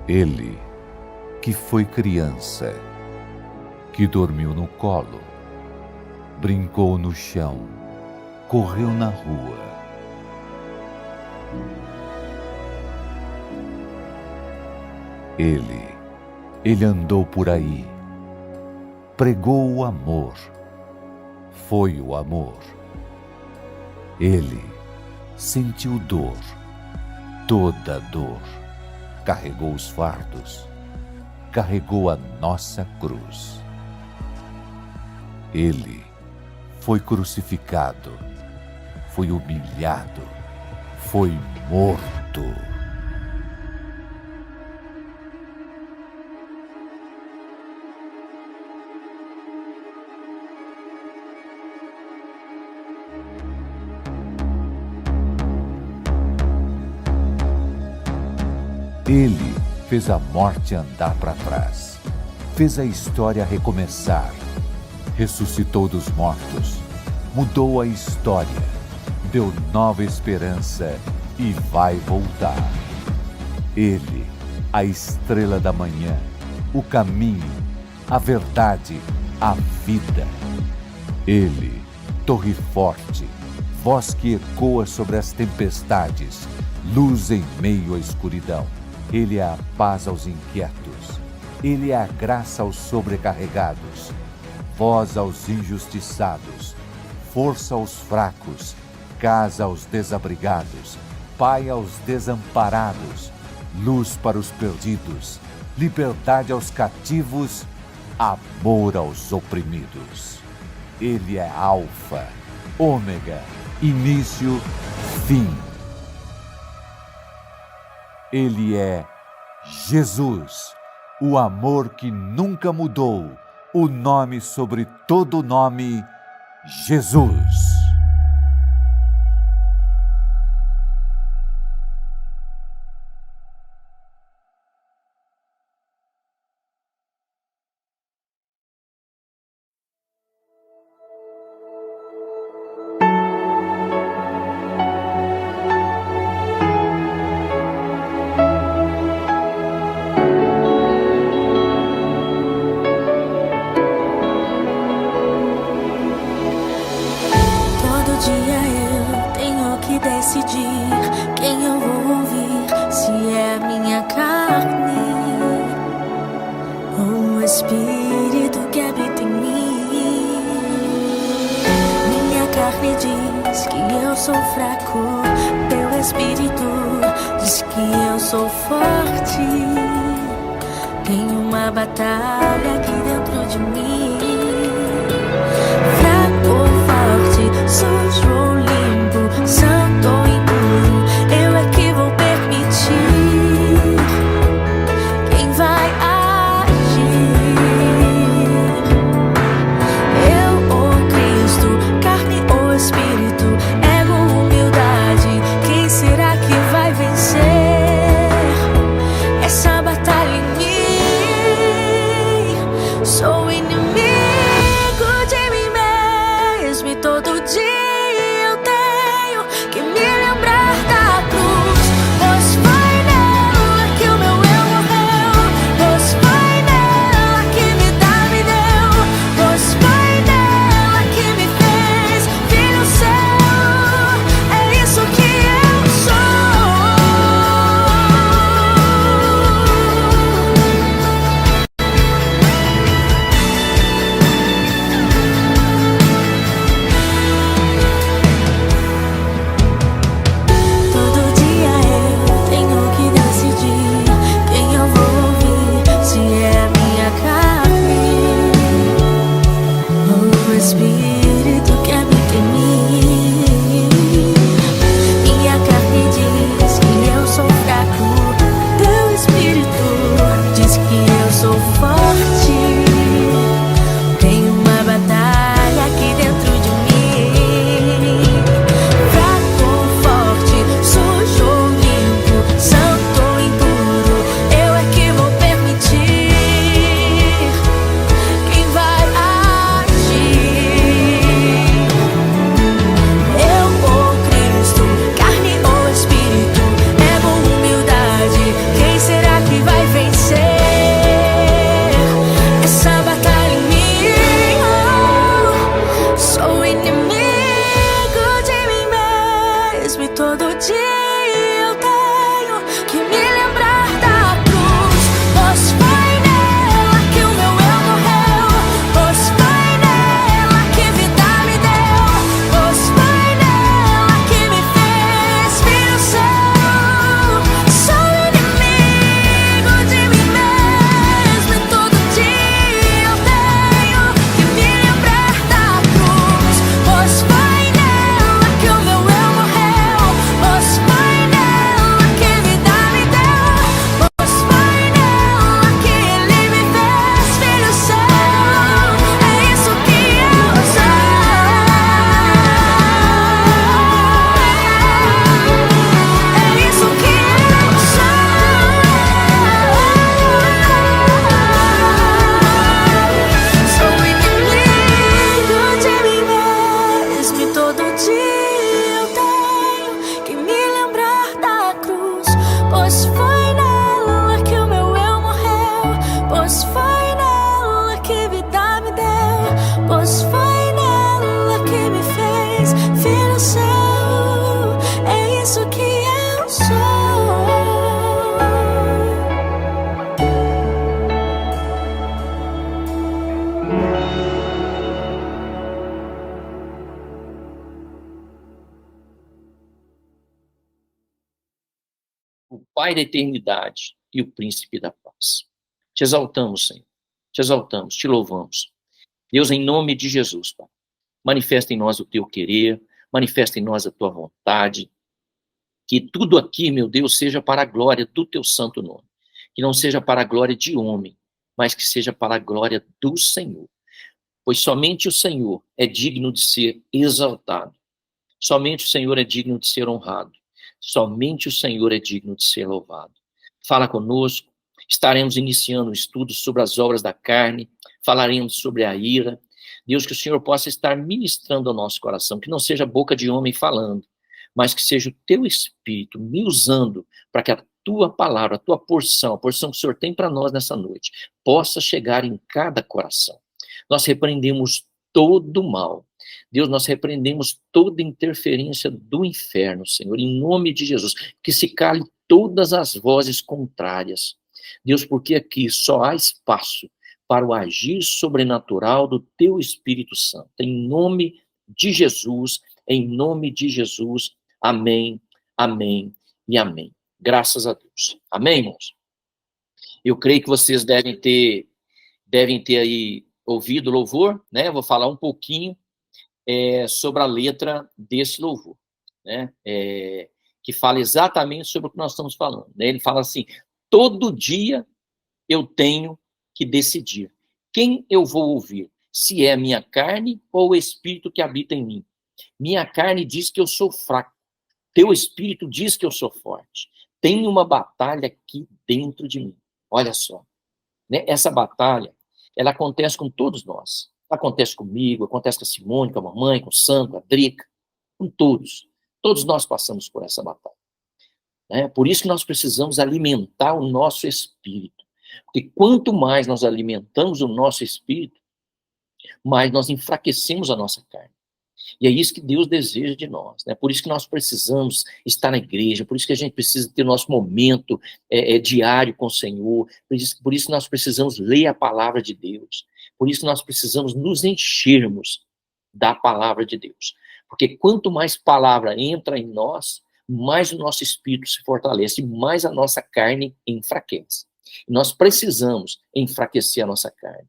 Ele, que foi criança, que dormiu no colo, brincou no chão, correu na rua. Ele andou por aí, pregou o amor, foi o amor. Ele sentiu dor, toda dor, carregou os fardos, carregou a nossa cruz. Ele foi crucificado, foi humilhado, foi morto. Ele fez a morte andar para trás, fez a história recomeçar, ressuscitou dos mortos, mudou a história, deu nova esperança e vai voltar. Ele, a estrela da manhã, o caminho, a verdade, a vida. Ele, torre forte, voz que ecoa sobre as tempestades, luz em meio à escuridão. Ele é a paz aos inquietos, Ele é a graça aos sobrecarregados, voz aos injustiçados, força aos fracos, casa aos desabrigados, pai aos desamparados, luz para os perdidos, liberdade aos cativos, amor aos oprimidos. Ele é Alfa, Ômega, início, fim. Ele é Jesus, o amor que nunca mudou, o nome sobre todo nome, Jesus. Decidir quem eu vou ouvir, se é a minha carne ou o Espírito que habita em mim. Minha carne diz que eu sou fraco, teu Espírito diz que eu sou forte. Tenho uma batalha aqui dentro de mim. Fraco ou forte, sujo ou limpo, santo ou impuro, eu é que vou permitir. Quem vai agir? Eu ou Cristo, carne ou Espírito, ego ou humildade, quem será que vai vencer essa batalha em mim? Sou inimigo de mim mesmo e todo dia E todo dia eu tenho que me lembrar da cruz, pois foi nela que o meu eu morreu, pois foi nela que vida me deu, pois foi nela que me fez filho seu. Sou inimigo de mim mesmo e todo dia eu tenho que me lembrar da cruz, pois foi nela que o meu eu morreu, pois foi nela que vida me deu, pois foi nela que ele me fez filho seu. É isso que eu sou. É isso que eu sou. Sou inimigo de mim mesmo e todo dia eu tenho que me lembrar da cruz, pois foi nela que o meu eu morreu, pois foi nela que vida me deu, pois foi nela que me fez filho seu. É isso que eu sou. O Pai da eternidade e o Príncipe da paz. Te exaltamos, Senhor. Te exaltamos, te louvamos. Deus, em nome de Jesus, Pai, manifesta em nós o teu querer, manifesta em nós a tua vontade, que tudo aqui, meu Deus, seja para a glória do teu santo nome, que não seja para a glória de homem, mas que seja para a glória do Senhor, pois somente o Senhor é digno de ser exaltado, somente o Senhor é digno de ser honrado, somente o Senhor é digno de ser louvado. Fala conosco, estaremos iniciando um estudo sobre as obras da carne, falaremos sobre a ira. Deus, que o Senhor possa estar ministrando ao nosso coração, que não seja boca de homem falando, mas que seja o teu Espírito me usando para que a tua palavra, a tua porção, a porção que o Senhor tem para nós nessa noite, possa chegar em cada coração. Nós repreendemos todo o mal. Deus, nós repreendemos toda interferência do inferno, Senhor, em nome de Jesus, que se cale todas as vozes contrárias. Deus, porque aqui só há espaço para o agir sobrenatural do teu Espírito Santo. Em nome de Jesus, em nome de Jesus, amém, amém e amém. Graças a Deus. Amém, irmãos? Eu creio que vocês devem ter aí ouvido o louvor, né? Eu vou falar um pouquinho sobre a letra desse louvor, né? Que fala exatamente sobre o que nós estamos falando, né? Ele fala assim: todo dia eu tenho que decidir quem eu vou ouvir, se é a minha carne ou o Espírito que habita em mim. Minha carne diz que eu sou fraco, teu Espírito diz que eu sou forte. Tem uma batalha aqui dentro de mim. Olha só, né? Essa batalha, ela acontece com todos nós. Acontece comigo, acontece com a Simone, com a mamãe, com o Santo, com a Drica, com todos. Todos nós passamos por essa batalha, né? Por isso que nós precisamos alimentar o nosso espírito. Porque quanto mais nós alimentamos o nosso espírito, mais nós enfraquecemos a nossa carne. E é isso que Deus deseja de nós, né? Por isso que nós precisamos estar na igreja, por isso que a gente precisa ter o nosso momento diário com o Senhor, por isso que nós precisamos ler a palavra de Deus, por isso que nós precisamos nos enchermos da palavra de Deus. Porque quanto mais palavra entra em nós, mais o nosso espírito se fortalece, mais a nossa carne enfraquece. E nós precisamos enfraquecer a nossa carne.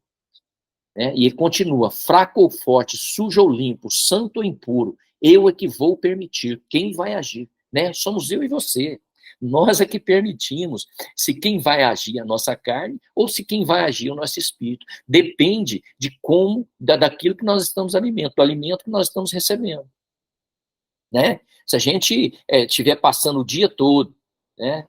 Né? E ele continua: fraco ou forte, sujo ou limpo, santo ou impuro, eu é que vou permitir. Quem vai agir? Né? Somos eu e você. Nós é que permitimos se quem vai agir a nossa carne ou se quem vai agir o nosso espírito. Depende de como, daquilo que nós estamos alimentando, do alimento que nós estamos recebendo. Né? Se a gente estiver passando o dia todo, né,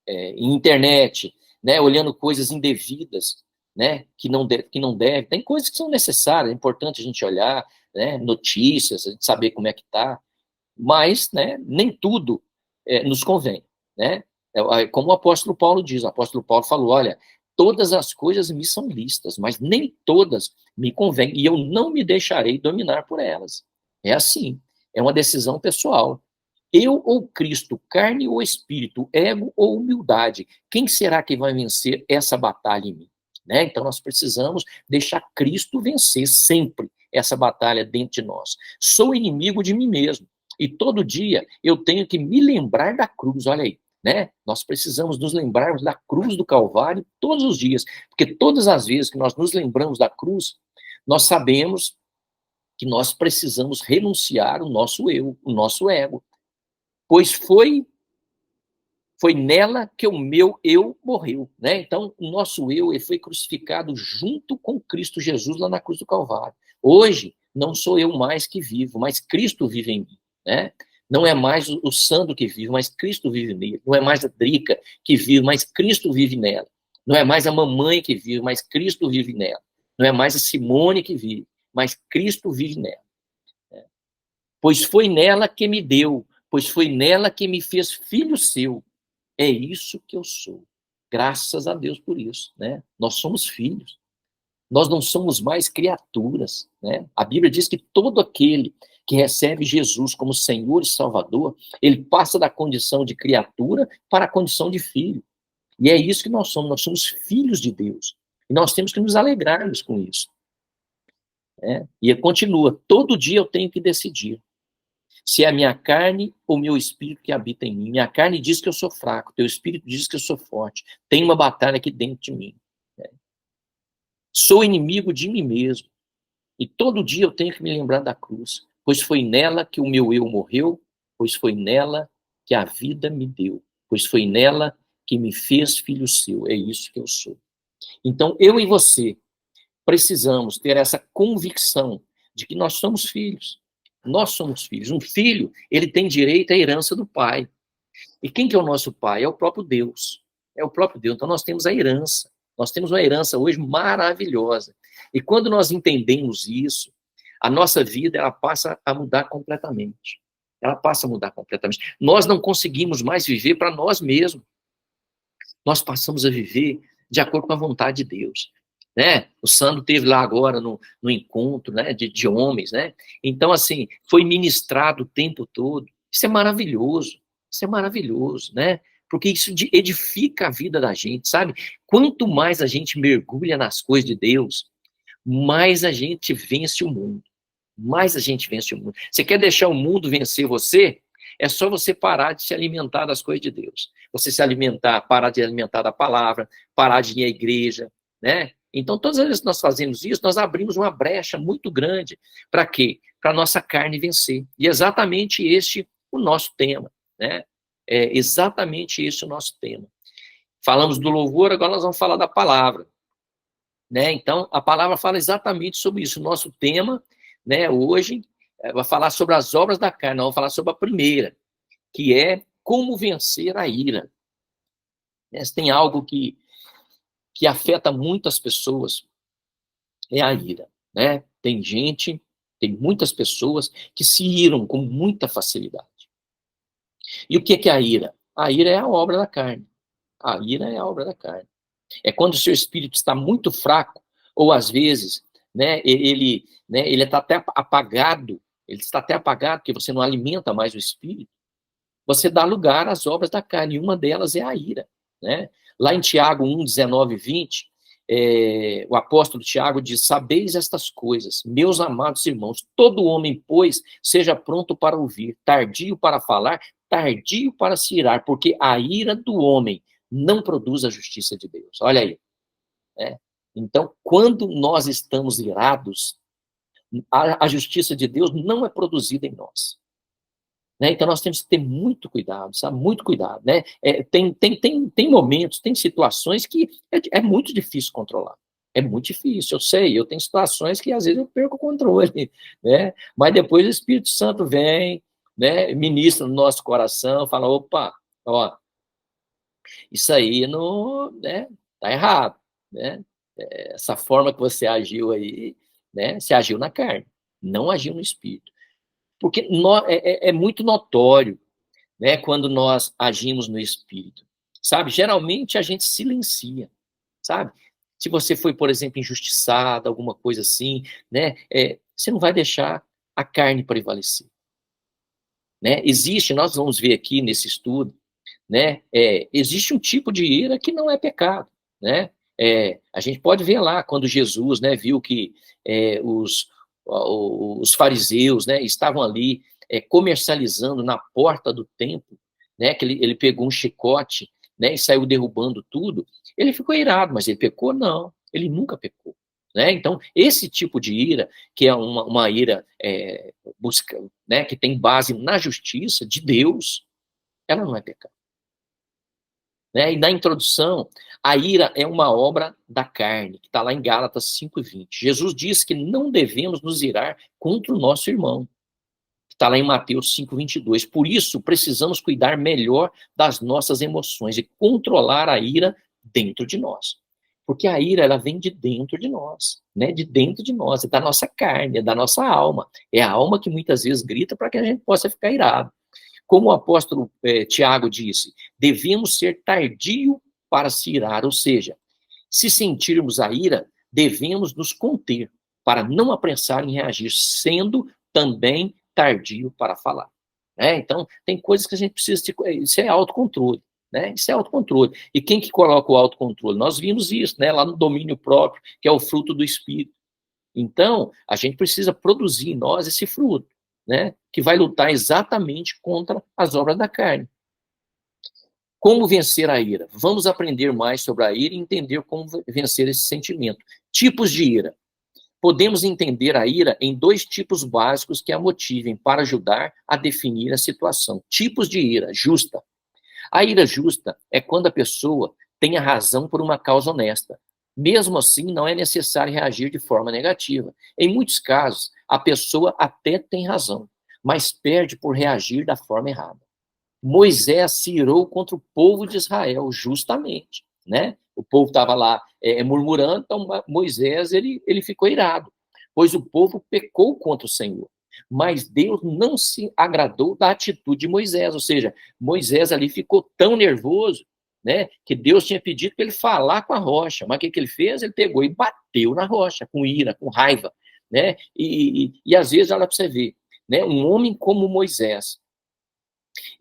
em internet, né, olhando coisas indevidas, né, que não deve, tem coisas que são necessárias, é importante a gente olhar, né, notícias, a gente saber como é que está, mas, né, nem tudo nos convém, né? Como o apóstolo Paulo diz, o apóstolo Paulo falou: olha, todas as coisas me são lícitas, mas nem todas me convêm, e eu não me deixarei dominar por elas. É assim, é uma decisão pessoal, Eu ou Cristo, carne ou espírito, ego ou humildade? Quem será que vai vencer essa batalha em mim? Né? Então nós precisamos deixar Cristo vencer sempre essa batalha dentro de nós. Sou inimigo de mim mesmo. E todo dia eu tenho que me lembrar da cruz, olha aí. Né? Nós precisamos nos lembrarmos da cruz do Calvário todos os dias. Porque todas as vezes que nós nos lembramos da cruz, nós sabemos que nós precisamos renunciar o nosso eu, o nosso ego. Pois foi nela que o meu eu morreu, né? Então, o nosso eu foi crucificado junto com Cristo Jesus lá na cruz do Calvário. Hoje, não sou eu mais que vivo, mas Cristo vive em mim, né? Não é mais o Sandro que vive, mas Cristo vive nele. Não é mais a Drica que vive, mas Cristo vive nela. Não é mais a mamãe que vive, mas Cristo vive nela. Não é mais a Simone que vive, mas Cristo vive nela. Pois foi nela que me deu, pois foi nela que me fez filho seu. É isso que eu sou. Graças a Deus por isso, né? Nós somos filhos. Nós não somos mais criaturas, né? A Bíblia diz que todo aquele que recebe Jesus como Senhor e Salvador, ele passa da condição de criatura para a condição de filho. E é isso que nós somos filhos de Deus. E nós temos que nos alegrarmos com isso. Né? E continua, todo dia eu tenho que decidir se é a minha carne ou meu espírito que habita em mim. Minha carne diz que eu sou fraco, teu espírito diz que eu sou forte. Tem uma batalha aqui dentro de mim. Né? Sou inimigo de mim mesmo. E todo dia eu tenho que me lembrar da cruz, pois foi nela que o meu eu morreu, pois foi nela que a vida me deu, pois foi nela que me fez filho seu. É isso que eu sou. Então, eu e você precisamos ter essa convicção de que nós somos filhos. Nós somos filhos. Um filho, ele tem direito à herança do pai. E quem que é o nosso pai? É o próprio Deus. É o próprio Deus. Então nós temos a herança. Nós temos uma herança hoje maravilhosa. E quando nós entendemos isso, a nossa vida ela passa a mudar completamente. Ela passa a mudar completamente. Nós não conseguimos mais viver para nós mesmos. Nós passamos a viver de acordo com a vontade de Deus. Né? O Sandro teve lá agora no encontro, né, de homens, né? Então, assim, foi ministrado o tempo todo. Isso é maravilhoso, né? Porque isso edifica a vida da gente, sabe? Quanto mais a gente mergulha nas coisas de Deus, mais a gente vence o mundo. Mais a gente vence o mundo. Você quer deixar o mundo vencer você? É só você parar de se alimentar das coisas de Deus. Você se alimentar, parar de alimentar da palavra, parar de ir à igreja, né? Então, todas as vezes que nós fazemos isso, nós abrimos uma brecha muito grande. Para quê? Para a nossa carne vencer. E é exatamente este o nosso tema. Né? É exatamente este o nosso tema. Falamos do louvor, agora nós vamos falar da palavra. Né? Então, a palavra fala exatamente sobre isso. O nosso tema, né, hoje, vai falar sobre as obras da carne. Nós vamos falar sobre a primeira, que é como vencer a ira. Se tem algo que afeta muitas pessoas, é a ira, né? Tem muitas pessoas que se iram com muita facilidade. E o que é a ira? A ira é a obra da carne. A ira é a obra da carne. É quando o seu espírito está muito fraco, ou às vezes, né, ele está até apagado, porque você não alimenta mais o espírito, você dá lugar às obras da carne, e uma delas é a ira, né? Lá em Tiago 1, 19 e 20, o apóstolo Tiago diz, sabeis estas coisas, meus amados irmãos, todo homem, pois, seja pronto para ouvir, tardio para falar, tardio para se irar, porque a ira do homem não produz a justiça de Deus. Olha aí. Né? Então, quando nós estamos irados, a justiça de Deus não é produzida em nós. Né? Então, nós temos que ter muito cuidado, sabe? Muito cuidado. Né? Tem momentos, tem situações que é muito difícil controlar. É muito difícil, eu sei. Eu tenho situações que, às vezes, eu perco o controle. Né? Mas depois o Espírito Santo vem, né? Ministra no nosso coração, fala, opa, ó, isso aí não, né? Tá errado. Né? Essa forma que você agiu aí, né? Você agiu na carne, não agiu no Espírito. Porque é muito notório, né, quando nós agimos no Espírito, sabe? Geralmente a gente silencia, sabe? Se você foi, por exemplo, injustiçado, alguma coisa assim, né, você não vai deixar a carne prevalecer. né? Existe, nós vamos ver aqui nesse estudo, né? Existe um tipo de ira que não é pecado, né? A gente pode ver lá, quando Jesus, né, viu que os fariseus, né, estavam ali comercializando na porta do templo, né, que ele pegou um chicote, né, e saiu derrubando tudo, ele ficou irado, mas ele pecou? Não, ele nunca pecou. Né? Então, esse tipo de ira, que é uma ira né, que tem base na justiça de Deus, ela não é pecado. Né? E na introdução, a ira é uma obra da carne, que está lá em Gálatas 5:20. Jesus diz que não devemos nos irar contra o nosso irmão, que está lá em Mateus 5:22. Por isso, precisamos cuidar melhor das nossas emoções e controlar a ira dentro de nós. Porque a ira, ela vem de dentro de nós, né? De dentro de nós, é da nossa carne, é da nossa alma. É a alma que muitas vezes grita para que a gente possa ficar irado. Como o apóstolo Tiago disse, devemos ser tardio para se irar, ou seja, se sentirmos a ira, devemos nos conter, para não apressar em reagir, sendo também tardio para falar. Então, tem coisas que a gente precisa, isso é autocontrole. Né? Isso é autocontrole. E quem que coloca o autocontrole? Nós vimos isso, né? Lá no domínio próprio, que é o fruto do Espírito. Então, a gente precisa produzir em nós esse fruto, né? Que vai lutar exatamente contra as obras da carne. Como vencer a ira? Vamos aprender mais sobre a ira e entender como vencer esse sentimento. Tipos de ira. Podemos entender a ira em 2 tipos básicos que a motivem para ajudar a definir a situação. Tipos de ira: justa. A ira justa é quando a pessoa tem a razão por uma causa honesta. Mesmo assim, não é necessário reagir de forma negativa. Em muitos casos, a pessoa até tem razão, mas perde por reagir da forma errada. Moisés se irou contra o povo de Israel, justamente. Né? O povo estava lá murmurando, então Moisés ele ficou irado, pois o povo pecou contra o Senhor. Mas Deus não se agradou da atitude de Moisés, ou seja, Moisés ali ficou tão nervoso, né, que Deus tinha pedido para ele falar com a rocha, mas o que ele fez? Ele pegou e bateu na rocha, com ira, com raiva, né, e às vezes, olha para você ver, né, um homem como Moisés,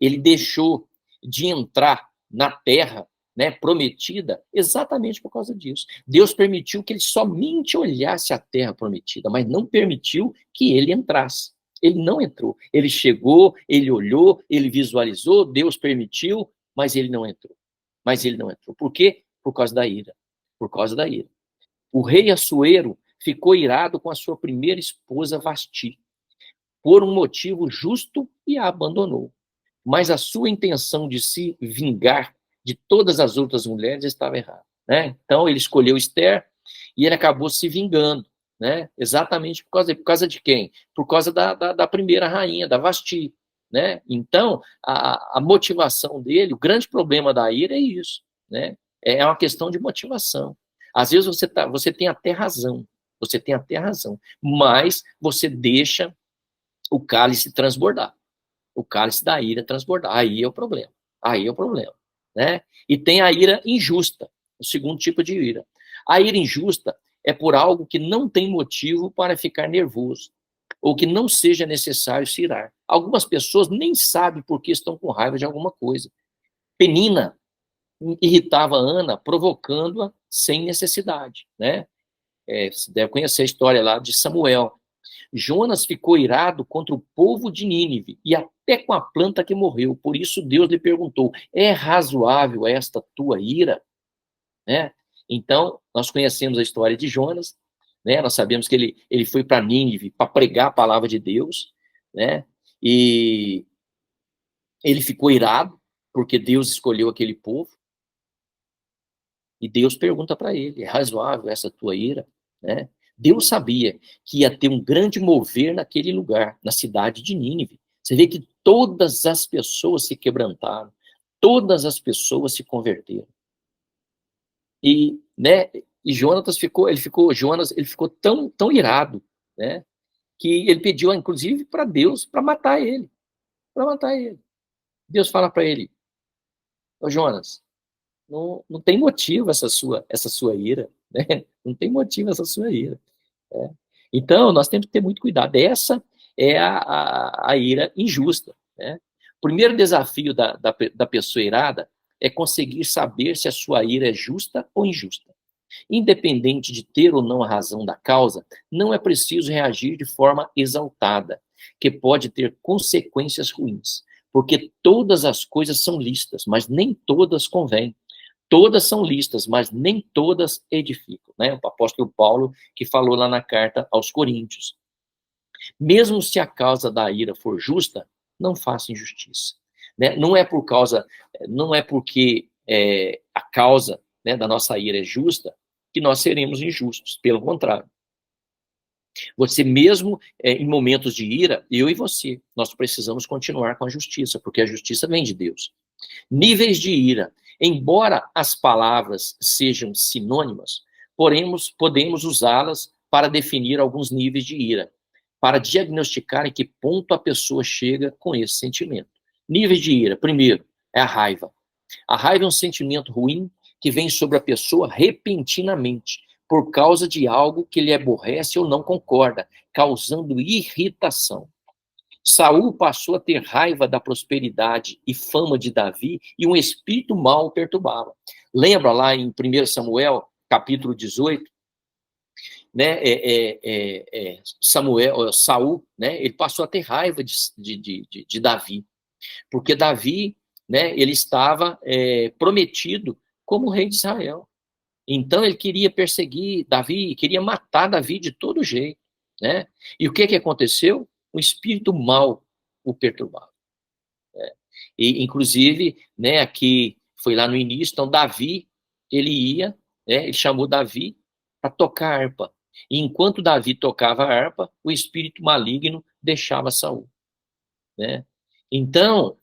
ele deixou de entrar na terra, né, prometida, exatamente por causa disso. Deus permitiu que ele somente olhasse a terra prometida, mas não permitiu que ele entrasse. Ele não entrou. Ele chegou, ele olhou, ele visualizou, Deus permitiu, mas ele não entrou. Por quê? Por causa da ira. Por causa da ira. O rei Assuero ficou irado com a sua primeira esposa Vasti, por um motivo justo, e a abandonou. Mas a sua intenção de se vingar de todas as outras mulheres estava errada. Né? Então, ele escolheu Esther e ele acabou se vingando. Né? Exatamente por causa de quem? Por causa da primeira rainha, da Vasti. Né? Então, a motivação dele, o grande problema da ira é isso. Né? É uma questão de motivação. Às vezes você tem até razão, mas você deixa o cálice transbordar. O cálice da ira transbordar. Aí é o problema. Né? E tem a ira injusta, o segundo tipo de ira. A ira injusta é por algo que não tem motivo para ficar nervoso, ou que não seja necessário se irar. Algumas pessoas nem sabem por que estão com raiva de alguma coisa. Penina irritava Ana, provocando-a sem necessidade. Né? Você deve conhecer a história lá de Samuel. Jonas ficou irado contra o povo de Nínive, e até com a planta que morreu. Por isso Deus lhe perguntou: é razoável esta tua ira? Né? Então, nós conhecemos a história de Jonas, né? Nós sabemos que ele foi para Nínive para pregar a palavra de Deus, né? E ele ficou irado, porque Deus escolheu aquele povo, e Deus pergunta para ele: é razoável essa tua ira? Né? Deus sabia que ia ter um grande mover naquele lugar, na cidade de Nínive. Você vê que todas as pessoas se quebrantaram, todas as pessoas se converteram. E, né, e Jonas ficou tão irado, né, que ele pediu, inclusive, para Deus para matar ele. Deus fala para ele: ô Jonas, não tem motivo essa sua ira, né? Não tem motivo essa sua ira. Né? Então, nós temos que ter muito cuidado. Essa é a ira injusta. né? O primeiro desafio da pessoa irada é conseguir saber se a sua ira é justa ou injusta. Independente de ter ou não a razão da causa, não é preciso reagir de forma exaltada, que pode ter consequências ruins, porque todas as coisas são lícitas, mas nem todas convêm. Todas são lícitas, mas nem todas edificam, né? O apóstolo Paulo que falou lá na carta aos Coríntios. Mesmo se a causa da ira for justa, não faça injustiça, né? Não é porque a causa, né, da nossa ira é justa que nós seremos injustos, pelo contrário. Você mesmo, em momentos de ira, eu e você, nós precisamos continuar com a justiça, porque a justiça vem de Deus. Níveis de ira. Embora as palavras sejam sinônimas, podemos usá-las para definir alguns níveis de ira, para diagnosticar em que ponto a pessoa chega com esse sentimento. Níveis de ira. Primeiro, é a raiva. A raiva é um sentimento ruim que vem sobre a pessoa repentinamente, por causa de algo que lhe aborrece ou não concorda, causando irritação. Saul passou a ter raiva da prosperidade e fama de Davi e um espírito mau o perturbava. Lembra lá em 1 Samuel, capítulo 18, né, Saul, né, ele passou a ter raiva de Davi, porque Davi, né, ele estava prometido como rei de Israel. Então ele queria perseguir Davi, queria matar Davi de todo jeito, né? E o que aconteceu? Um espírito mau o perturbava. E, inclusive, né, aqui foi lá no início, então Davi, ele chamou Davi para tocar harpa. E enquanto Davi tocava a harpa, o espírito maligno deixava Saul, né? Então,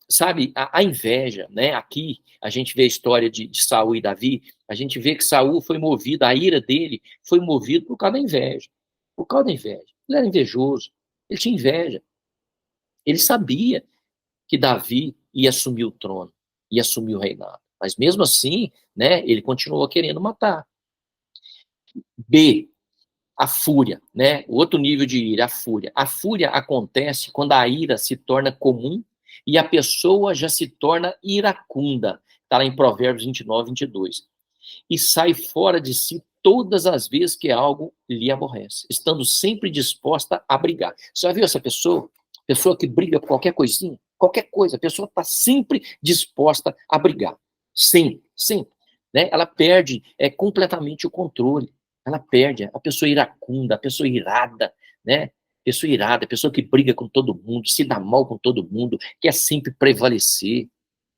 sabe, a inveja, né? Aqui a gente vê a história de Saul e Davi, a gente vê que Saul foi movido, a ira dele foi movido por causa da inveja. Por causa da inveja. Ele era invejoso, ele tinha inveja. Ele sabia que Davi ia assumir o trono, ia assumir o reinado. Mas mesmo assim, né, ele continuou querendo matar. B, a fúria, né? O outro nível de ira, a fúria. A fúria acontece quando a ira se torna comum e a pessoa já se torna iracunda. Está lá em Provérbios 29, 22. E sai fora de si todas as vezes que algo lhe aborrece, estando sempre disposta a brigar. Você já viu essa pessoa? Pessoa que briga por qualquer coisinha? Qualquer coisa. A pessoa está sempre disposta a brigar. Sempre, sempre. Né? Ela perde completamente o controle. Ela perde. A pessoa iracunda, a pessoa irada, né? Pessoa irada, pessoa que briga com todo mundo, se dá mal com todo mundo, quer sempre prevalecer,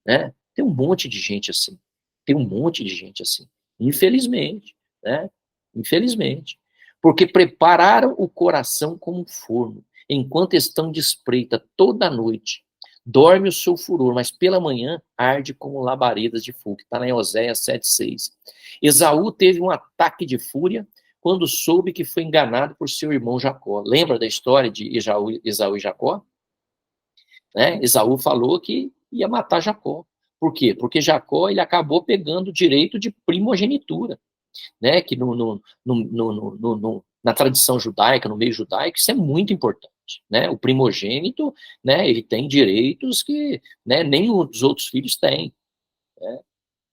né? Tem um monte de gente assim. Tem um monte de gente assim. Infelizmente, né? Infelizmente. Porque prepararam o coração como um forno, enquanto estão de espreita toda a noite. Dorme o seu furor, mas pela manhã arde como labaredas de fogo. Está lá em Oséias 7,6. Esaú teve um ataque de fúria quando soube que foi enganado por seu irmão Jacó. Lembra da história de Esaú e Jacó? Né? Esaú falou que ia matar Jacó. Por quê? Porque Jacó ele acabou pegando o direito de primogenitura, né? Que na tradição judaica, no meio judaico, isso é muito importante. Né? O primogênito, né, ele tem direitos que, né, nem os outros filhos têm. Né?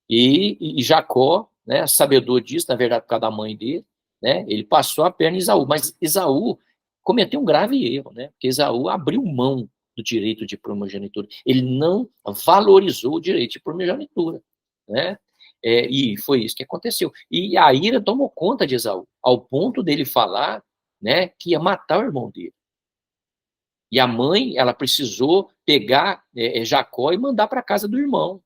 E Jacó, né, sabedor disso, na verdade, por causa da mãe dele, né, ele passou a perna em Esaú. Mas Esaú cometeu um grave erro, né? Porque Esaú abriu mão do direito de primogenitura. Ele não valorizou o direito de primogenitura, né? E foi isso que aconteceu. E a ira tomou conta de Esaú, ao ponto dele falar, né, que ia matar o irmão dele. E a mãe, ela precisou pegar Jacó e mandar para a casa do irmão,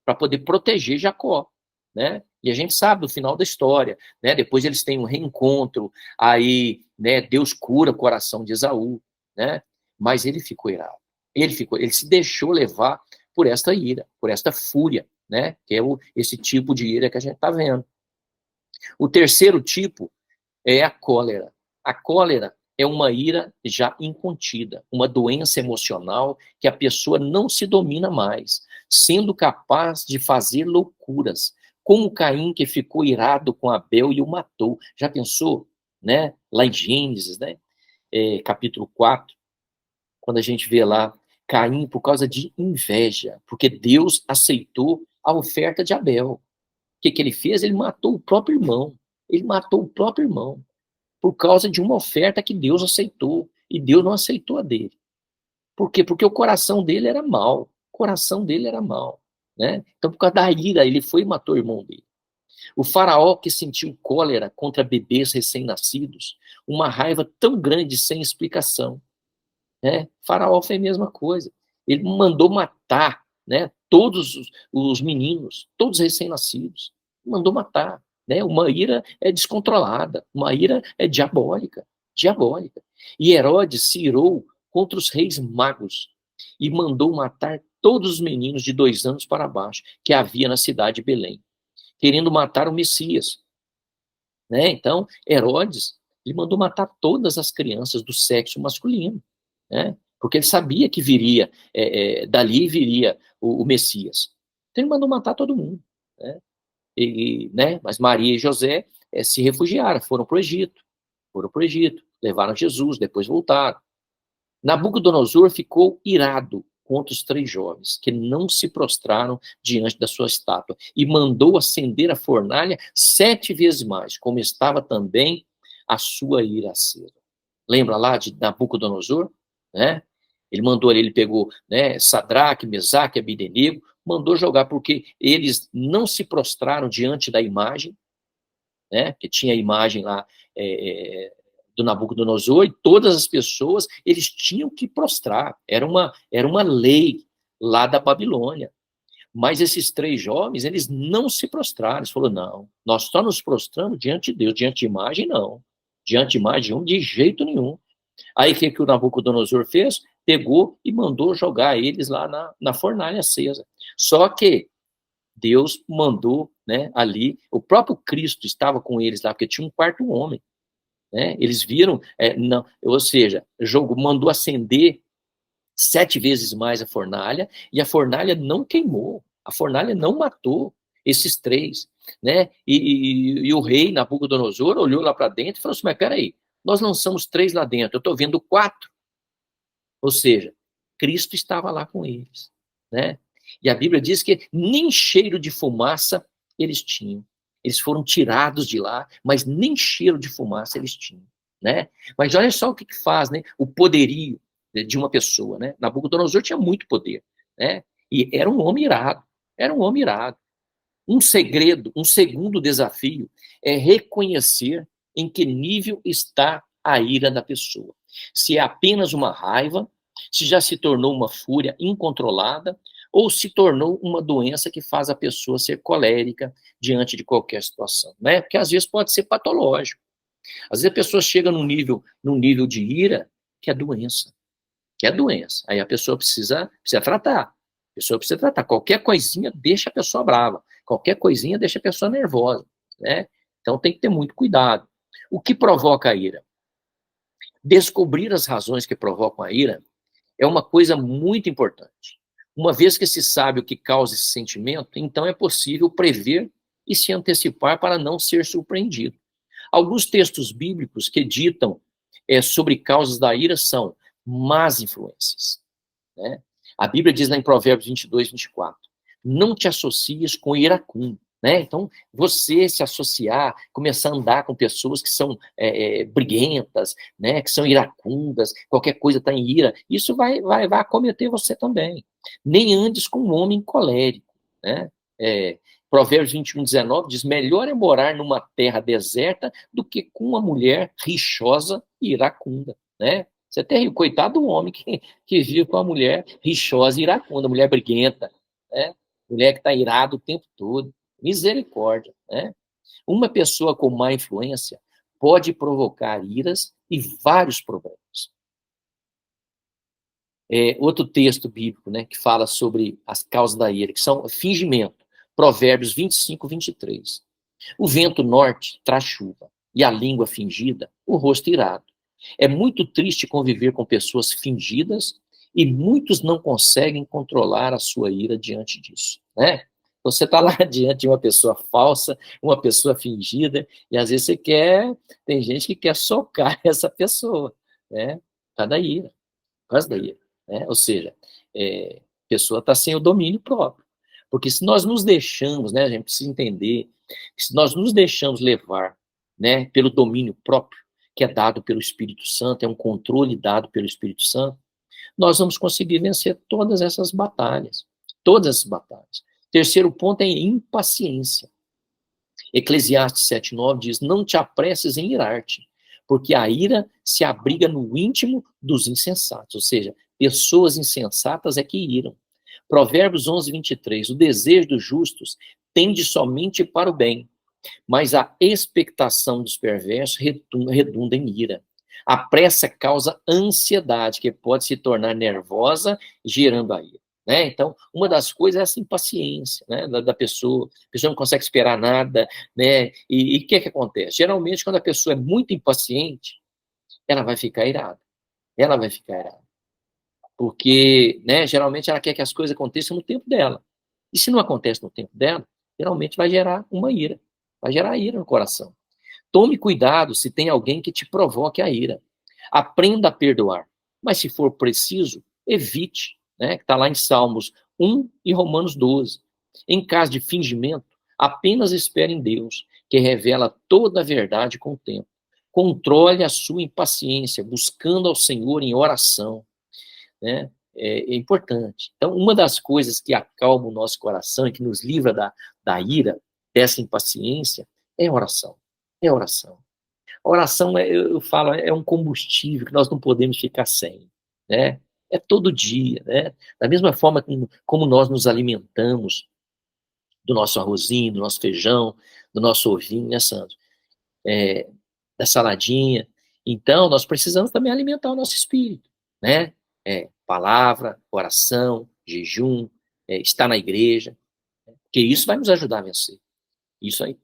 para poder proteger Jacó, né? E a gente sabe do final da história, né? Depois eles têm um reencontro, aí, né, Deus cura o coração de Esaú, né? Mas ele ficou irado. Ele se deixou levar por esta ira, por esta fúria, né? Que é esse tipo de ira que a gente está vendo. O terceiro tipo é a cólera. A cólera é uma ira já incontida, uma doença emocional que a pessoa não se domina mais, sendo capaz de fazer loucuras, como Caim, que ficou irado com Abel e o matou. Já pensou? Né? Lá em Gênesis, né? Capítulo 4, quando a gente vê lá Caim por causa de inveja, porque Deus aceitou a oferta de Abel. O que ele fez? Ele matou o próprio irmão. Ele matou o próprio irmão por causa de uma oferta que Deus aceitou, e Deus não aceitou a dele. Por quê? Porque o coração dele era mau. O coração dele era mau, né? Então, por causa da ira, ele foi e matou o irmão dele. O faraó que sentiu cólera contra bebês recém-nascidos, uma raiva tão grande sem explicação, né? O faraó fez a mesma coisa. Ele mandou matar, né, todos os meninos, todos recém-nascidos. Mandou matar. Né? Uma ira é descontrolada, uma ira é diabólica, diabólica. E Herodes se irou contra os reis magos e mandou matar todos os meninos de 2 anos para baixo que havia na cidade de Belém, querendo matar o Messias. Né? Então, Herodes, ele mandou matar todas as crianças do sexo masculino, né? Porque ele sabia que viria, dali viria o Messias. Então, ele mandou matar todo mundo, né? Né? Mas Maria e José se refugiaram, foram para o Egito, levaram Jesus, depois voltaram. Nabucodonosor ficou irado contra os 3 jovens, que não se prostraram diante da sua estátua, e mandou acender a fornalha 7 vezes mais, como estava também a sua ira acesa. Lembra lá de Nabucodonosor? Né? Ele pegou, né, Sadraque, Mesaque e Abednego, mandou jogar, porque eles não se prostraram diante da imagem, né, que tinha a imagem lá do Nabucodonosor, e todas as pessoas, eles tinham que prostrar, era uma lei lá da Babilônia. Mas esses 3 jovens, eles não se prostraram, eles falaram, não, nós só nos prostramos diante de Deus, diante de imagem, não. Diante de imagem, de jeito nenhum. Aí o que o Nabucodonosor fez? Pegou e mandou jogar eles lá na fornalha acesa. Só que Deus mandou, né, ali, o próprio Cristo estava com eles lá, porque tinha um 4º homem. Né? Eles viram, não, ou seja, mandou acender 7 vezes mais a fornalha, e a fornalha não queimou, a fornalha não matou esses 3. Né? E o rei Nabucodonosor olhou lá para dentro e falou assim, mas peraí, nós não somos 3 lá dentro, eu estou vendo 4. Ou seja, Cristo estava lá com eles. Né? E a Bíblia diz que nem cheiro de fumaça eles tinham. Eles foram tirados de lá, mas nem cheiro de fumaça eles tinham. Né? Mas olha só o que faz, né? O poderio de uma pessoa. Né? Nabucodonosor tinha muito poder. Né? E era um homem irado. Era um homem irado. Um segundo desafio é reconhecer em que nível está a ira da pessoa. Se é apenas uma raiva, se já se tornou uma fúria incontrolada, ou se tornou uma doença que faz a pessoa ser colérica diante de qualquer situação. Né? Porque às vezes pode ser patológico. Às vezes a pessoa chega num nível de ira que é doença. Aí a pessoa precisa tratar. A pessoa precisa tratar. Qualquer coisinha deixa a pessoa brava. Qualquer coisinha deixa a pessoa nervosa. Né? Então tem que ter muito cuidado. O que provoca a ira? Descobrir as razões que provocam a ira é uma coisa muito importante. Uma vez que se sabe o que causa esse sentimento, então é possível prever e se antecipar para não ser surpreendido. Alguns textos bíblicos que ditam sobre causas da ira são más influências. Né? A Bíblia diz lá em Provérbios 22, 24, não te associes com iracundo. Né? Então, você se associar, começar a andar com pessoas que são briguentas, né? Que são iracundas, qualquer coisa está em ira, isso vai acometer você também. Nem andes com um homem colérico. Né? Provérbios 21, 19 diz, melhor é morar numa terra deserta do que com uma mulher rixosa e iracunda. Né? Você tem coitado do homem que vive com uma mulher rixosa e iracunda, mulher briguenta, né? Mulher que está irada o tempo todo. Misericórdia, né? Uma pessoa com má influência pode provocar iras e vários problemas. Outro texto bíblico, né, que fala sobre as causas da ira, que são fingimento. Provérbios 25, 23. O vento norte traz chuva, e a língua fingida, o rosto irado. É muito triste conviver com pessoas fingidas, e muitos não conseguem controlar a sua ira diante disso, né? Você está lá diante de uma pessoa falsa, uma pessoa fingida, e às vezes tem gente que quer socar essa pessoa, né? Cada ira. causa da ira, né? Ou seja, a pessoa está sem o domínio próprio. Porque se nós nos deixamos, né, a gente precisa entender, que se nós nos deixamos levar, né, pelo domínio próprio, que é dado pelo Espírito Santo, é um controle dado pelo Espírito Santo, nós vamos conseguir vencer todas essas batalhas. Todas essas batalhas. Terceiro ponto é impaciência. Eclesiastes 7:9 diz, não te apresses em irar-te, porque a ira se abriga no íntimo dos insensatos, ou seja, pessoas insensatas é que iram. Provérbios 11:23, o desejo dos justos tende somente para o bem, mas a expectação dos perversos redunda em ira. A pressa causa ansiedade, que pode se tornar nervosa, gerando a ira. Né? Então, uma das coisas é essa impaciência, né, da pessoa. A pessoa não consegue esperar nada, né? E o que é que acontece? Geralmente, quando a pessoa é muito impaciente, ela vai ficar irada. Ela vai ficar irada. Porque, né, geralmente, ela quer que as coisas aconteçam no tempo dela. E se não acontece no tempo dela, geralmente vai gerar uma ira. Vai gerar ira no coração. Tome cuidado se tem alguém que te provoque a ira. Aprenda a perdoar. Mas se for preciso, evite. Né, que está lá em Salmos 1 e Romanos 12. Em caso de fingimento, apenas espere em Deus, que revela toda a verdade com o tempo. Controle a sua impaciência, buscando ao Senhor em oração. Né? É importante. Então, uma das coisas que acalma o nosso coração e que nos livra da ira, dessa impaciência, é a oração. É a oração. A oração, eu falo, é um combustível que nós não podemos ficar sem. Né? É todo dia, né? Da mesma forma como nós nos alimentamos do nosso arrozinho, do nosso feijão, do nosso ovinho, né, Sandro? Da saladinha. Então, nós precisamos também alimentar o nosso espírito, né? Palavra, oração, jejum, estar na igreja, porque isso vai nos ajudar a vencer. Isso aí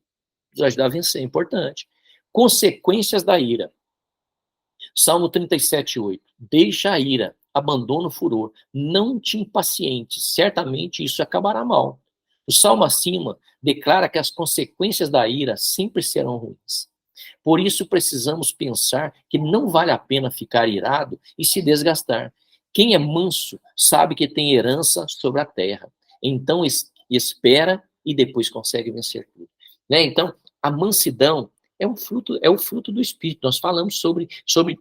nos ajudar a vencer, é importante. Consequências da ira. Salmo 37:8. Deixa a ira, abandona o furor, não te impacientes, certamente isso acabará mal. O Salmo acima declara que as consequências da ira sempre serão ruins. Por isso precisamos pensar que não vale a pena ficar irado e se desgastar. Quem é manso sabe que tem herança sobre a terra. Então espera e depois consegue vencer tudo. Né? Então, a mansidão é o fruto do Espírito. Nós falamos sobre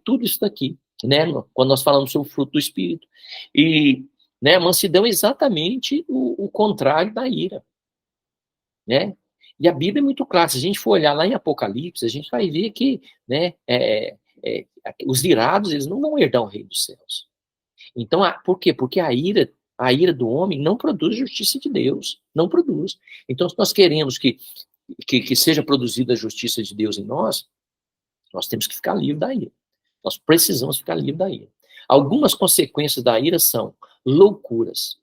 tudo isso daqui, né? Quando nós falamos sobre o fruto do Espírito. E, né, a mansidão é exatamente o contrário da ira. Né? E a Bíblia é muito clara. Se a gente for olhar lá em Apocalipse, a gente vai ver que, né, os irados, eles não vão herdar o reino dos céus. Então, por quê? Porque a ira do homem não produz justiça de Deus. Não produz. Então, se nós queremos que seja produzida a justiça de Deus em nós temos que ficar livre da ira. Nós precisamos ficar livre da ira. Algumas consequências da ira são loucuras.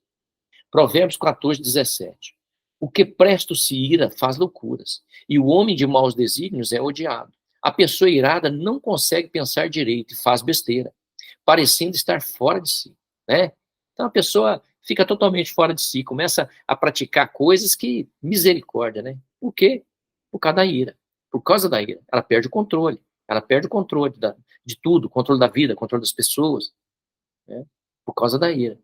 Provérbios 14:17. O que presto se ira faz loucuras, e o homem de maus desígnios é odiado. A pessoa irada não consegue pensar direito e faz besteira, parecendo estar fora de si. Né? Então a pessoa fica totalmente fora de si, começa a praticar coisas que, misericórdia, né? Por quê? Por causa da ira. Por causa da ira. Ela perde o controle. Ela perde o controle de tudo, controle da vida, controle das pessoas. Né? Por causa da ira.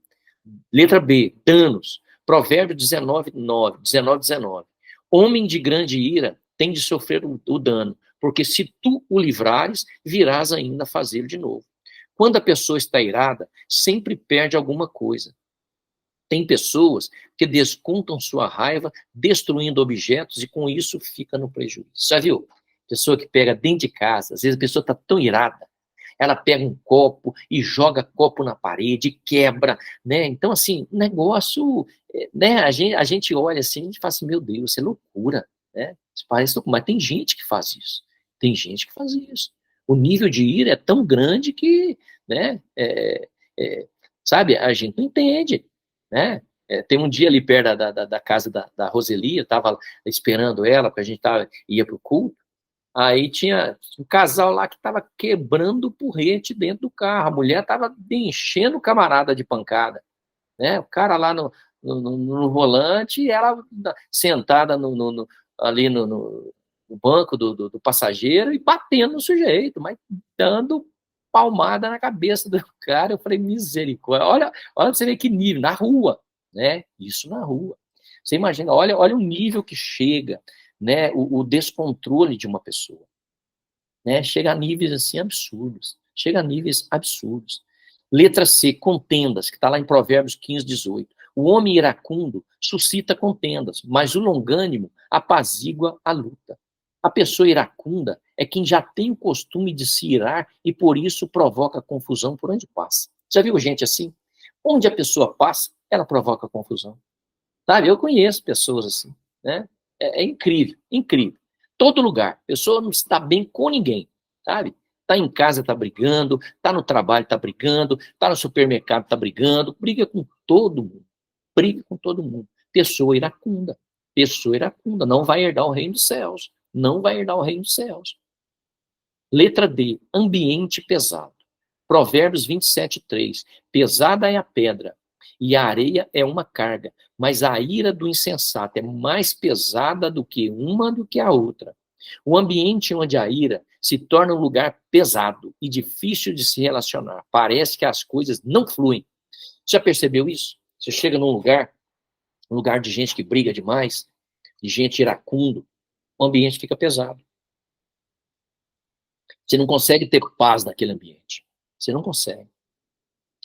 Letra B, danos. Provérbios 19:19. Homem de grande ira tem de sofrer o dano, porque se tu o livrares, virás ainda fazê-lo de novo. Quando a pessoa está irada, sempre perde alguma coisa. Tem pessoas que descontam sua raiva destruindo objetos e com isso fica no prejuízo. Já viu? Pessoa que pega dentro de casa, às vezes a pessoa está tão irada, ela pega um copo e joga copo na parede, quebra, né? Então, assim, negócio, né? A gente olha assim, a gente fala assim, meu Deus, isso é loucura, né? Isso parece loucura, mas tem gente que faz isso. Tem gente que faz isso. O nível de ira é tão grande que, né? Sabe, a gente não entende, né? Tem um dia ali perto da casa da Roseli, eu estava esperando ela, porque a gente ia para o culto, aí tinha um casal lá que estava quebrando o porrete dentro do carro, a mulher estava enchendo o camarada de pancada, né? O cara lá no volante e ela sentada ali no banco do passageiro e batendo no sujeito, mas dando palmada na cabeça do cara. Eu falei, misericórdia. Olha pra você ver que nível, na rua, né? Isso na rua. Você imagina, olha o nível que chega, né? O descontrole de uma pessoa, né? Chega a níveis assim absurdos. Chega a níveis absurdos. Letra C, contendas, que está lá em Provérbios 15, 18. O homem iracundo suscita contendas, mas o longânimo apazigua a luta. A pessoa iracunda é quem já tem o costume de se irar e por isso provoca confusão por onde passa. Já viu gente assim? Onde a pessoa passa, ela provoca confusão. Sabe? Eu conheço pessoas assim, né? É incrível, incrível. Todo lugar, a pessoa não está bem com ninguém, sabe? Tá em casa, tá brigando, tá no trabalho, tá brigando, tá no supermercado, tá brigando, briga com todo mundo. Briga com todo mundo. Pessoa iracunda, não vai herdar o reino dos céus. Não vai herdar o reino dos céus. Letra D, ambiente pesado. Provérbios 27, 3. Pesada é a pedra, e a areia é uma carga, mas a ira do insensato é mais pesada do que a outra. O ambiente onde a ira se torna um lugar pesado e difícil de se relacionar. Parece que as coisas não fluem. Já percebeu isso? Você chega num lugar de gente que briga demais, de gente iracundo, o ambiente fica pesado. Você não consegue ter paz naquele ambiente. Você não consegue.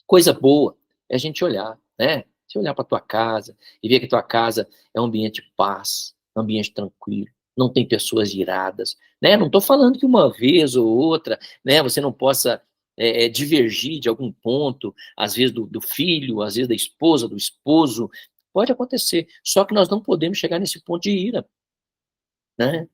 Coisa boa é a gente olhar, né? Você olhar para tua casa e ver que tua casa é um ambiente de paz, um ambiente tranquilo, não tem pessoas iradas, né? Não estou falando que uma vez ou outra, né, você não possa divergir de algum ponto, às vezes do filho, às vezes da esposa, do esposo, pode acontecer. Só que nós não podemos chegar nesse ponto de ira, né?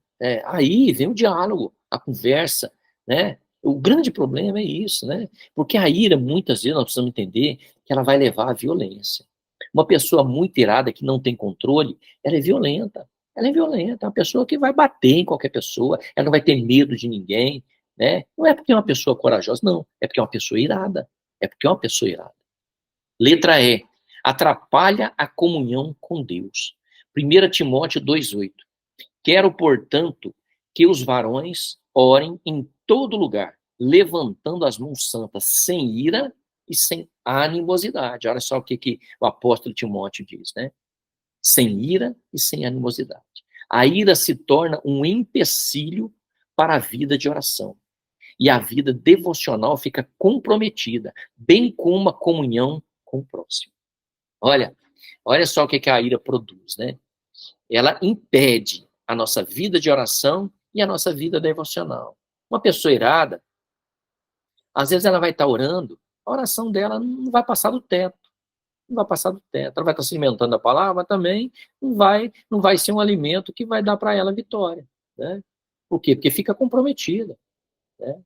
Aí vem o diálogo, a conversa, né? O grande problema é isso, né? Porque a ira, muitas vezes, nós precisamos entender que ela vai levar à violência. Uma pessoa muito irada, que não tem controle, ela é violenta. Ela é violenta, é uma pessoa que vai bater em qualquer pessoa, ela não vai ter medo de ninguém, né? Não é porque é uma pessoa corajosa, não. É porque é uma pessoa irada. É porque é uma pessoa irada. Letra E. Atrapalha a comunhão com Deus. 1 Timóteo 2,8. Quero, portanto, que os varões orem em todo lugar, levantando as mãos santas, sem ira e sem animosidade. Olha só o que o apóstolo Timóteo diz, né? Sem ira e sem animosidade. A ira se torna um empecilho para a vida de oração. E a vida devocional fica comprometida, bem como a comunhão com o próximo. Olha só o que a ira produz, né? Ela impede a nossa vida de oração e a nossa vida devocional. Uma pessoa irada, às vezes ela vai estar orando, a oração dela não vai passar do teto. Não vai passar do teto. Ela vai estar se alimentando da palavra, mas também não vai ser um alimento que vai dar para ela vitória, né? Por quê? Porque fica comprometida, né?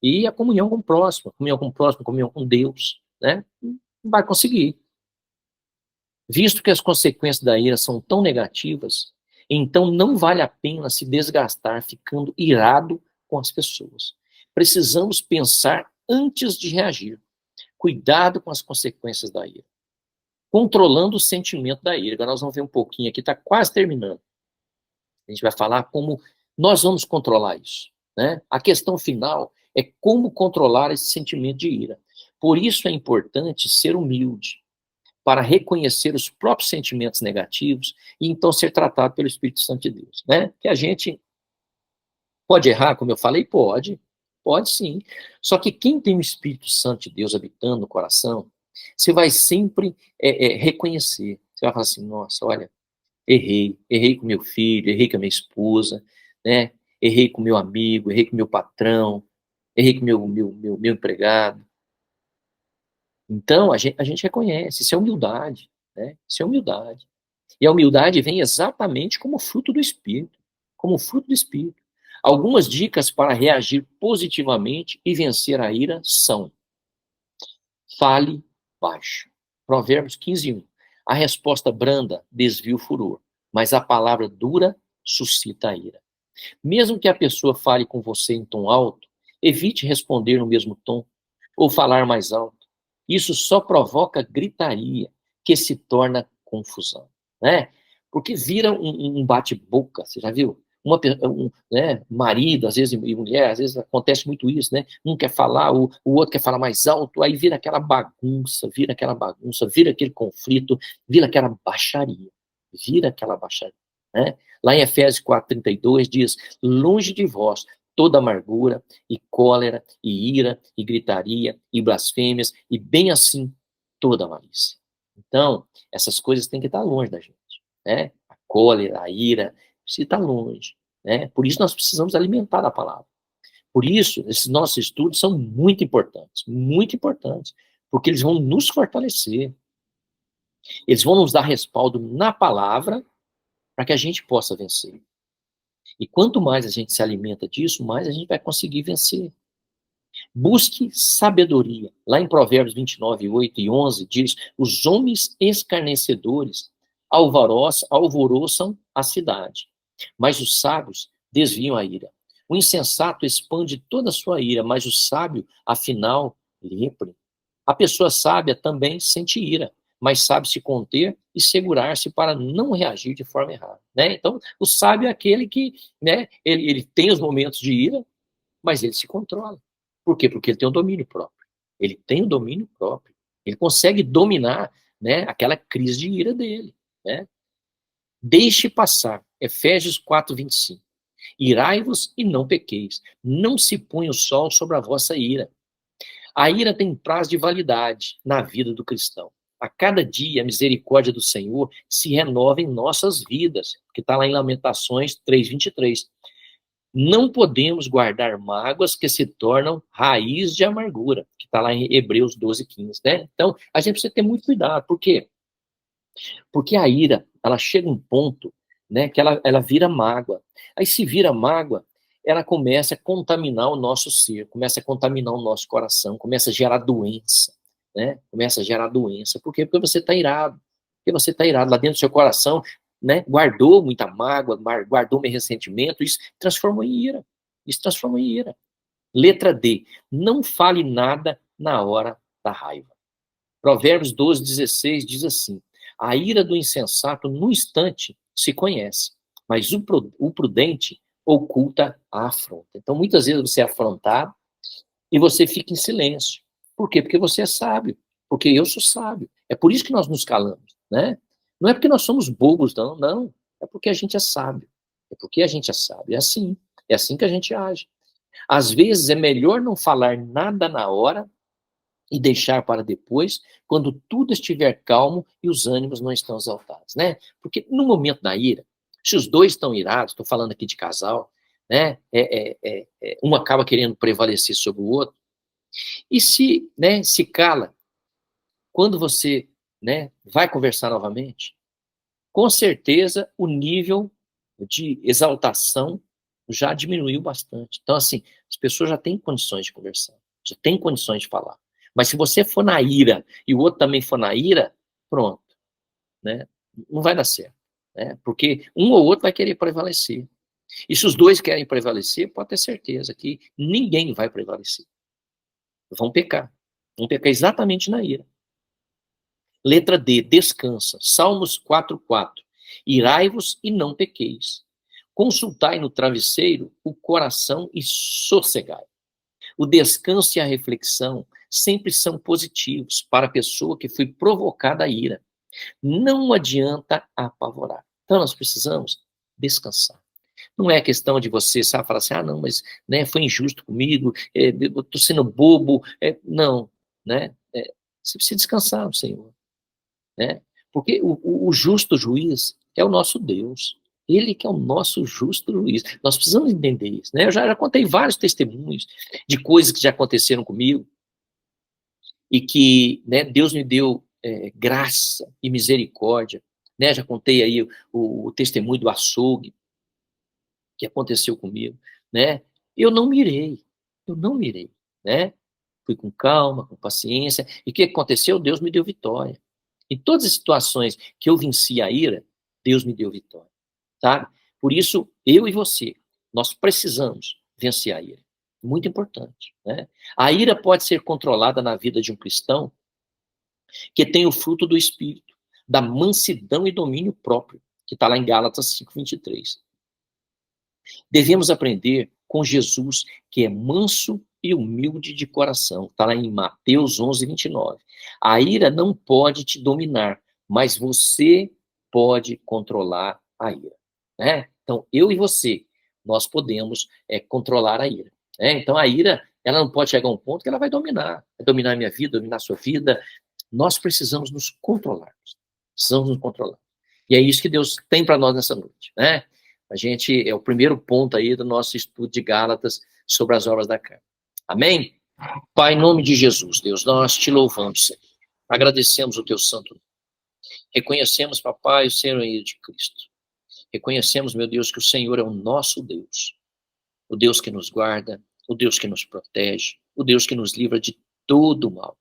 E a comunhão com o próximo, comunhão com Deus, né? Não vai conseguir. Visto que as consequências da ira são tão negativas, então não vale a pena se desgastar ficando irado com as pessoas. Precisamos pensar antes de reagir. Cuidado com as consequências da ira. Controlando o sentimento da ira. Agora nós vamos ver um pouquinho aqui, está quase terminando. A gente vai falar como nós vamos controlar isso, né? A questão final é como controlar esse sentimento de ira. Por isso é importante ser humilde, para reconhecer os próprios sentimentos negativos e então ser tratado pelo Espírito Santo de Deus, né? Que a gente pode errar, como eu falei, pode sim. Só que quem tem o Espírito Santo de Deus habitando no coração, você vai sempre reconhecer. Você vai falar assim, nossa, olha, errei com meu filho, errei com a minha esposa, né? Errei com meu amigo, errei com meu patrão, errei com meu empregado. Então, a gente reconhece, isso é humildade, né? Isso é humildade. E a humildade vem exatamente como fruto do Espírito, como fruto do Espírito. Algumas dicas para reagir positivamente e vencer a ira são: fale baixo. Provérbios 15:1. A resposta branda desvia o furor, mas a palavra dura suscita a ira. Mesmo que a pessoa fale com você em tom alto, evite responder no mesmo tom ou falar mais alto. Isso só provoca gritaria, que se torna confusão, né? Porque vira um bate-boca, você já viu? né, marido, às vezes, e mulher, às vezes acontece muito isso, né? Um quer falar, o outro quer falar mais alto, aí vira aquela bagunça, vira aquele conflito, vira aquela baixaria, né? Lá em Efésios 4:32 diz: longe de vós toda amargura, e cólera, e ira, e gritaria, e blasfêmias, e bem assim toda malícia. Então, essas coisas têm que estar longe da gente, né? A cólera, a ira, precisa estar longe, né? Por isso nós precisamos alimentar a palavra. Por isso, esses nossos estudos são muito importantes, porque eles vão nos fortalecer, eles vão nos dar respaldo na palavra para que a gente possa vencer. E quanto mais a gente se alimenta disso, mais a gente vai conseguir vencer. Busque sabedoria. Lá em Provérbios 29, 8 e 11, diz: os homens escarnecedores alvoroçam a cidade, mas os sábios desviam a ira. O insensato expande toda a sua ira, mas o sábio, afinal, lhe reprime. A pessoa sábia também sente ira, mas sabe se conter e segurar-se para não reagir de forma errada, né? Então, o sábio é aquele que, né, ele tem os momentos de ira, mas ele se controla. Por quê? Porque ele tem o domínio próprio. Ele tem o domínio próprio. Ele consegue dominar, né, aquela crise de ira dele, né? Deixe passar. Efésios 4:25. Irai-vos e não pequeis. Não se põe o sol sobre a vossa ira. A ira tem prazo de validade na vida do cristão. A cada dia a misericórdia do Senhor se renova em nossas vidas, que está lá em Lamentações 3:23. Não podemos guardar mágoas que se tornam raiz de amargura, que está lá em Hebreus 12:15, né? Então, a gente precisa ter muito cuidado. Por quê? Porque a ira, ela chega a um ponto, né, que ela vira mágoa. Aí, se vira mágoa, ela começa a contaminar o nosso ser, começa a contaminar o nosso coração, começa a gerar doença, né? Começa a gerar doença. Por quê? Porque você está irado. Porque você está irado lá dentro do seu coração, né? Guardou muita mágoa, guardou meu ressentimento, isso transformou em ira. Isso transformou em ira. Letra D. Não fale nada na hora da raiva. Provérbios 12:16 diz assim: a ira do insensato no instante se conhece, mas o prudente oculta a afronta. Então, muitas vezes você é afrontado e você fica em silêncio. Por quê? Porque você é sábio. Porque eu sou sábio. É por isso que nós nos calamos, né? Não é porque nós somos bobos, não, não. É porque a gente é sábio. É porque a gente é sábio. É assim. É assim que a gente age. Às vezes é melhor não falar nada na hora e deixar para depois, quando tudo estiver calmo e os ânimos não estão exaltados, né? Porque no momento da ira, se os dois estão irados, estou falando aqui de casal, né? Um acaba querendo prevalecer sobre o outro, e se, né, se cala, quando você, né, vai conversar novamente, com certeza o nível de exaltação já diminuiu bastante. Então, assim, as pessoas já têm condições de conversar, já têm condições de falar. Mas se você for na ira e o outro também for na ira, pronto, né? Não vai dar certo, né? Porque um ou outro vai querer prevalecer. E se os dois querem prevalecer, pode ter certeza que ninguém vai prevalecer. Vão pecar. Vão pecar exatamente na ira. Letra D, descansa. Salmos 4:4. Irai-vos e não pequeis. Consultai no travesseiro o coração e sossegai. O descanso e a reflexão sempre são positivos para a pessoa que foi provocada a ira. Não adianta apavorar. Então nós precisamos descansar. Não é questão de você, sabe, falar assim, não, mas, né, foi injusto comigo, eu estou sendo bobo. Não, né? Você precisa descansar no Senhor, né? Porque o justo juiz é o nosso Deus. Ele que é o nosso justo juiz. Nós precisamos entender isso, né? Eu já contei vários testemunhos de coisas que já aconteceram comigo e que, né, Deus me deu graça e misericórdia, né? Já contei aí o testemunho do açougue que aconteceu comigo, né? Eu não mirei, né? Fui com calma, com paciência. E o que aconteceu? Deus me deu vitória. Em todas as situações que eu venci a ira, Deus me deu vitória, sabe? Por isso, eu e você, nós precisamos vencer a ira. Muito importante, né? A ira pode ser controlada na vida de um cristão que tem o fruto do Espírito, da mansidão e domínio próprio, que está lá em Gálatas 5:23. Devemos aprender com Jesus, que é manso e humilde de coração. Está lá em Mateus 11, 29. A ira não pode te dominar, mas você pode controlar a ira. Né? Então, eu e você, nós podemos controlar a ira. Né? Então, a ira, ela não pode chegar a um ponto que ela vai dominar a minha vida, dominar a sua vida. Nós precisamos nos controlar. Precisamos nos controlar. E é isso que Deus tem para nós nessa noite. Né? A gente, é o primeiro ponto aí do nosso estudo de Gálatas sobre as obras da carne. Amém? Pai, em nome de Jesus, Deus, nós te louvamos, Senhor. Agradecemos o teu santo nome. Reconhecemos, papai, o Senhorio de Cristo. Reconhecemos, meu Deus, que o Senhor é o nosso Deus. O Deus que nos guarda, o Deus que nos protege, o Deus que nos livra de todo o mal.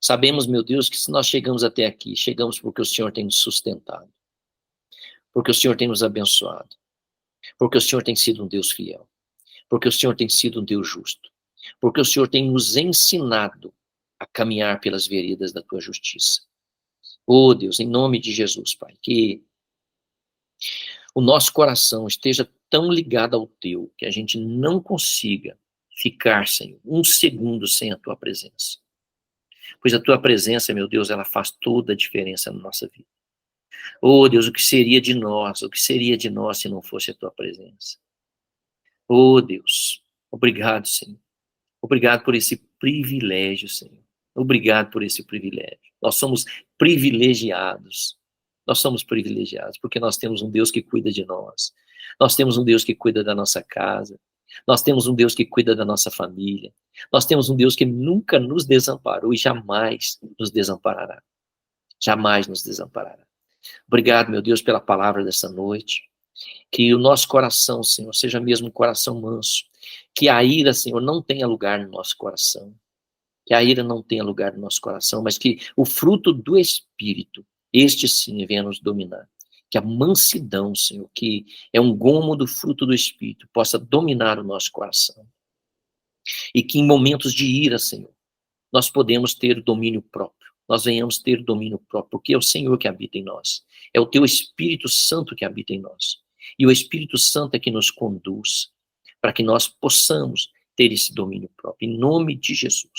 Sabemos, meu Deus, que se nós chegamos até aqui, chegamos porque o Senhor tem nos sustentado. Porque o Senhor tem nos abençoado. Porque o Senhor tem sido um Deus fiel. Porque o Senhor tem sido um Deus justo. Porque o Senhor tem nos ensinado a caminhar pelas veredas da tua justiça. Oh, Deus, em nome de Jesus, Pai, que o nosso coração esteja tão ligado ao teu, que a gente não consiga ficar, Senhor, um segundo sem a tua presença. Pois a tua presença, meu Deus, ela faz toda a diferença na nossa vida. Oh, Deus, o que seria de nós? O que seria de nós se não fosse a tua presença? Oh, Deus, obrigado, Senhor. Obrigado por esse privilégio, Senhor. Obrigado por esse privilégio. Nós somos privilegiados. Nós somos privilegiados porque nós temos um Deus que cuida de nós. Nós temos um Deus que cuida da nossa casa. Nós temos um Deus que cuida da nossa família. Nós temos um Deus que nunca nos desamparou e jamais nos desamparará. Jamais nos desamparará. Obrigado, meu Deus, pela palavra dessa noite. Que o nosso coração, Senhor, seja mesmo um coração manso. Que a ira, Senhor, não tenha lugar no nosso coração. Que a ira não tenha lugar no nosso coração, mas que o fruto do Espírito, este sim, venha nos dominar. Que a mansidão, Senhor, que é um gomo do fruto do Espírito, possa dominar o nosso coração. E que em momentos de ira, Senhor, nós podemos ter domínio próprio. Nós venhamos ter domínio próprio, porque é o Senhor que habita em nós. É o teu Espírito Santo que habita em nós. E o Espírito Santo é que nos conduz para que nós possamos ter esse domínio próprio. Em nome de Jesus.